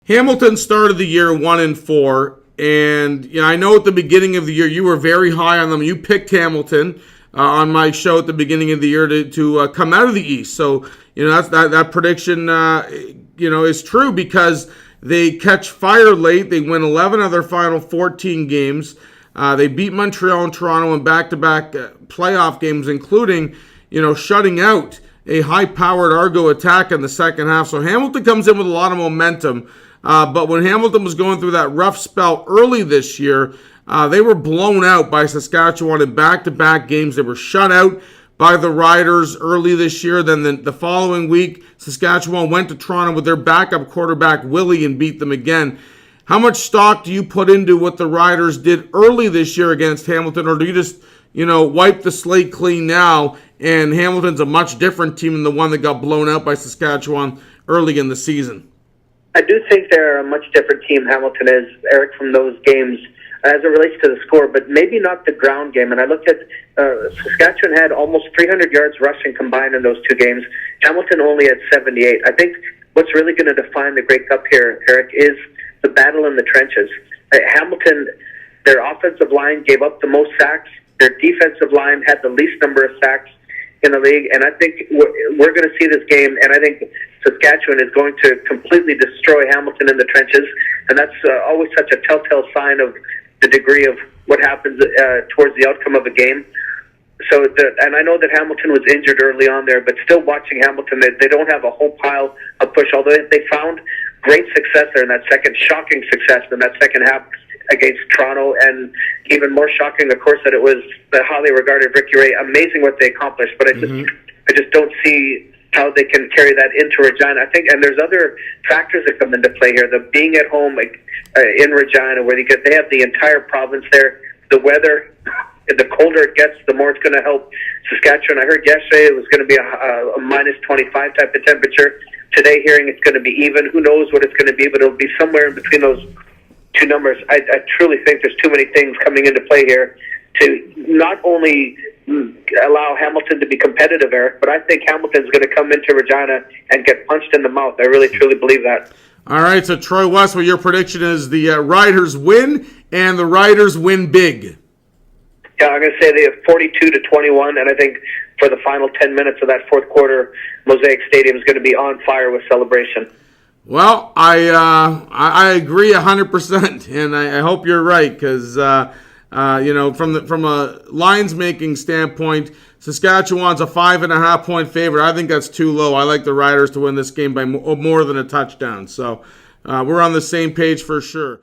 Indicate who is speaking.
Speaker 1: Hamilton started the year 1-4, and I know at the beginning of the year you were very high on them. You picked Hamilton on my show at the beginning of the year to come out of the East. So that prediction is true because they catch fire late. They win 11 of their final 14 games. They beat Montreal and Toronto in back-to-back playoff games, including shutting out a high-powered Argo attack in the second half. So Hamilton comes in with a lot of momentum. But when Hamilton was going through that rough spell early this year, they were blown out by Saskatchewan in back-to-back games. They were shut out by the Riders early this year. Then the following week, Saskatchewan went to Toronto with their backup quarterback, Willie, and beat them again. How much stock do you put into what the Riders did early this year against Hamilton, or do you just, wipe the slate clean now, and Hamilton's a much different team than the one that got blown out by Saskatchewan early in the season?
Speaker 2: I do think they're a much different team, Hamilton is, Eric, from those games as it relates to the score, but maybe not the ground game. And I looked at Saskatchewan had almost 300 yards rushing combined in those two games. Hamilton only had 78. I think what's really going to define the Grey Cup here, Eric, is the battle in the trenches. Hamilton, their offensive line gave up the most sacks. Their defensive line had the least number of sacks in the league, and I think we're going to see this game, and I think Saskatchewan is going to completely destroy Hamilton in the trenches, and that's always such a telltale sign of the degree of what happens towards the outcome of a game. So, and I know that Hamilton was injured early on there, but still watching Hamilton, they don't have a whole pile of push, although they found great success there in that shocking success in that second half against Toronto, and even more shocking, of course, that it was the highly regarded Ricky Ray. Amazing what they accomplished, but I just don't see how they can carry that into Regina. I think, and there's other factors that come into play here. The being at home in Regina, where they have the entire province there, the weather. The colder it gets, the more it's going to help Saskatchewan. I heard yesterday it was going to be a minus 25 type of temperature. Today, hearing it's going to be even. Who knows what it's going to be, but it'll be somewhere in between those two numbers. I truly think there's too many things coming into play here to not only allow Hamilton to be competitive, Eric, but I think Hamilton's going to come into Regina and get punched in the mouth. I really, truly believe that.
Speaker 1: All right, so Troy Westwood, your prediction is the Riders win, and the Riders win big.
Speaker 2: Yeah, I'm going to say they have 42-21, and I think for the final 10 minutes of that fourth quarter, Mosaic Stadium is going to be on fire with celebration.
Speaker 1: Well, I agree 100%, and I hope you're right because from a lines making standpoint, Saskatchewan's a 5.5 point favorite. I think that's too low. I like the Riders to win this game by more than a touchdown. So we're on the same page for sure.